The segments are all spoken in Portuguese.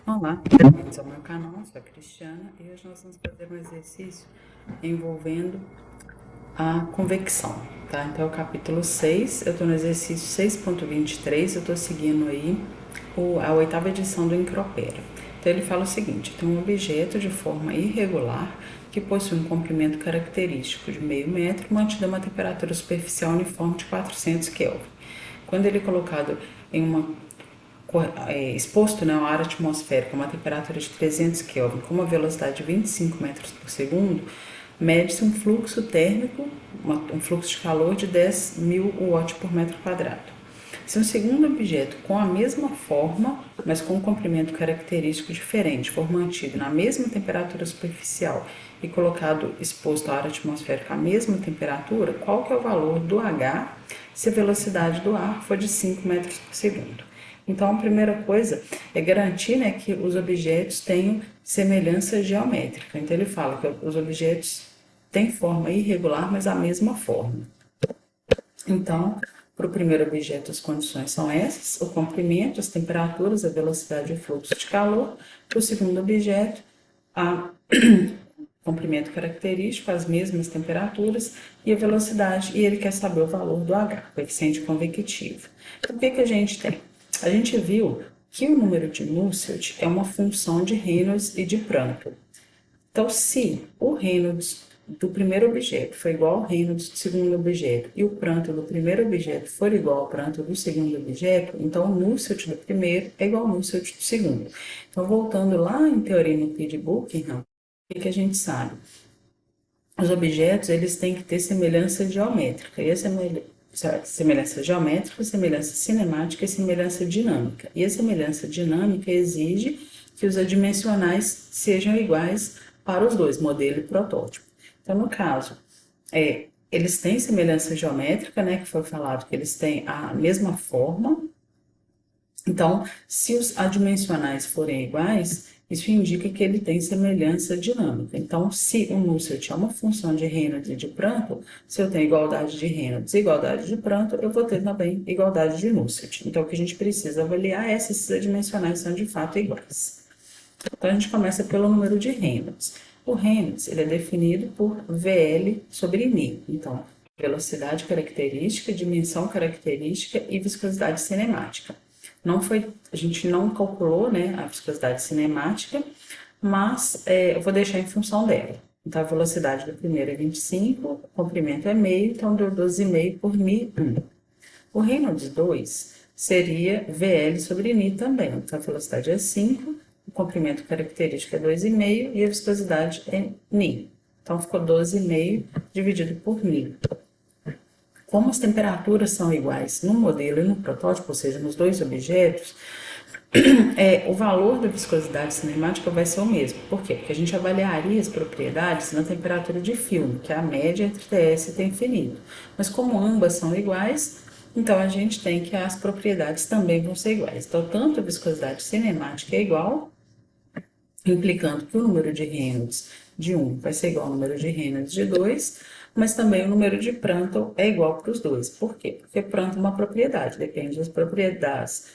Olá, bem-vindos ao meu canal, eu sou a Cristiana e hoje nós vamos fazer um exercício envolvendo a convecção, tá? Então é o capítulo 6, eu estou no exercício 6.23, eu estou seguindo aí a oitava edição do Encropera. Então ele fala o seguinte: tem um objeto de forma irregular que possui um comprimento característico de meio metro mantido a uma temperatura superficial uniforme de 400 Kelvin. Quando ele é colocado em exposto, né, ao ar atmosférico a uma temperatura de 300 Kelvin com uma velocidade de 25 metros por segundo, mede-se um fluxo térmico, um fluxo de calor de 10.000 watts por metro quadrado. Se um segundo objeto com a mesma forma, mas com um comprimento característico diferente, for mantido na mesma temperatura superficial e colocado exposto ao ar atmosférico à mesma temperatura, qual que é o valor do H se a velocidade do ar for de 5 metros por segundo? Então, a primeira coisa é garantir, né, que os objetos tenham semelhança geométrica. Então, ele fala que os objetos têm forma irregular, mas a mesma forma. Então, para o primeiro objeto, as condições são essas: o comprimento, as temperaturas, a velocidade e o fluxo de calor. Para o segundo objeto, a comprimento característico, as mesmas temperaturas e a velocidade, e ele quer saber o valor do H, coeficiente convectivo. Então, o que a gente tem? A gente viu que o número de Nusselt é uma função de Reynolds e de Prandtl. Então, se o Reynolds do primeiro objeto for igual ao Reynolds do segundo objeto e o Prandtl do primeiro objeto for igual ao Prandtl do segundo objeto, então o Nusselt do primeiro é igual ao Nusselt do segundo. Então, voltando lá em Teorema de Buckingham, o que a gente sabe? Os objetos, eles têm que ter semelhança geométrica, e a semelhança geométrica, semelhança cinemática e semelhança dinâmica. E a semelhança dinâmica exige que os adimensionais sejam iguais para os dois, modelo e protótipo. Então, no caso, eles têm semelhança geométrica, né, que foi falado que eles têm a mesma forma. Então, se os adimensionais forem iguais, isso indica que ele tem semelhança dinâmica. Então, se o Nusselt é uma função de Reynolds e de Prandtl, se eu tenho igualdade de Reynolds e igualdade de Prandtl, eu vou ter também igualdade de Nusselt. Então, o que a gente precisa avaliar é se esses adimensionais são de fato iguais. Então, a gente começa pelo número de Reynolds. O Reynolds ele é definido por VL sobre μ. Então, velocidade característica, dimensão característica e viscosidade cinemática. A gente não calculou, né, a viscosidade cinemática, mas eu vou deixar em função dela. Então, a velocidade do primeiro é 25, o comprimento é meio, então deu 12,5 por μ1. O Reynolds 2 seria VL sobre μ também. Então, a velocidade é 5, o comprimento característico é 2,5 e a viscosidade é μ. Então, ficou 12,5 dividido por μ. Como as temperaturas são iguais no modelo e no protótipo, ou seja, nos dois objetos, o valor da viscosidade cinemática vai ser o mesmo. Por quê? Porque a gente avaliaria as propriedades na temperatura de filme, que é a média entre TS e T infinito. Mas como ambas são iguais, então a gente tem que as propriedades também vão ser iguais. Então, tanto a viscosidade cinemática é igual, implicando que o número de Reynolds de 1 vai ser igual ao número de Reynolds de 2, mas também o número de Prandtl é igual para os dois. Por quê? Porque Prandtl é uma propriedade, depende das propriedades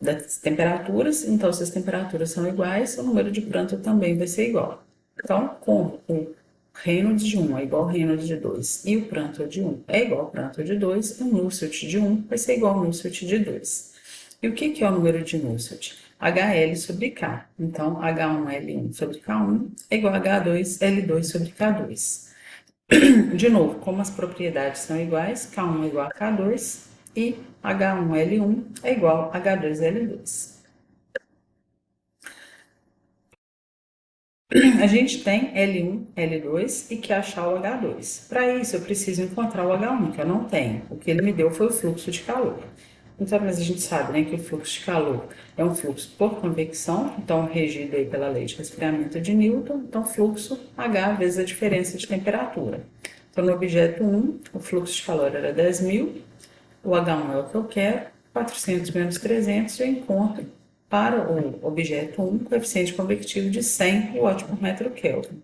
das temperaturas, então se as temperaturas são iguais, o número de Prandtl também vai ser igual. Então, como o Reynolds de 1 é igual ao Reynolds de 2 e o Prandtl de 1 é igual ao Prandtl de 2, o Nusselt de 1 vai ser igual ao Nusselt de 2. E o que é o número de Nusselt? HL sobre K. Então, H1L1 sobre K1 é igual a H2L2 sobre K2. De novo, como as propriedades são iguais, K1 é igual a K2 e H1L1 é igual a H2L2. A gente tem L1, L2 e quer achar o H2. Para isso, eu preciso encontrar o H1, que eu não tenho. O que ele me deu foi o fluxo de calor. Então, mas a gente sabe, né, que o fluxo de calor é um fluxo por convecção, então regido aí pela lei de resfriamento de Newton, então fluxo H vezes a diferença de temperatura. Então, no objeto 1, o fluxo de calor era 10.000, o H1 é o que eu quero, 400 menos 300, eu encontro para o objeto 1 coeficiente convectivo de 100 watt por metro Kelvin.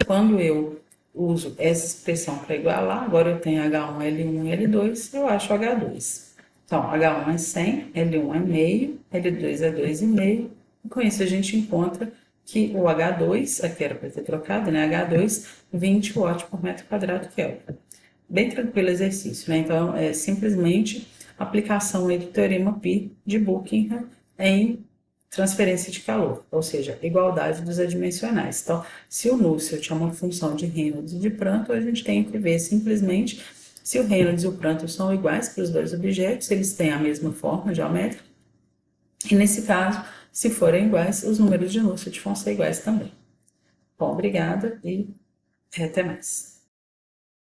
Quando eu uso essa expressão para igualar, agora eu tenho H1, L1 e L2, eu acho H2. Então, H1 é 100, L1 é meio, L2 é 2,5, Com isso, a gente encontra que o H2, aqui era para ter trocado, né? H2, 20 watts por metro quadrado Kelvin. Bem tranquilo exercício, né? Então, é simplesmente aplicação aí do Teorema Pi de Buckingham em transferência de calor, ou seja, igualdade dos adimensionais. Então, se o Nusselt é uma função de Reynolds e de Prandtl, a gente tem que ver simplesmente se o Reynolds e o Prandtl são iguais para os dois objetos, eles têm a mesma forma geométrica, e nesse caso, se forem iguais, os números de Nusselt vão ser iguais também. Bom, obrigada e até mais.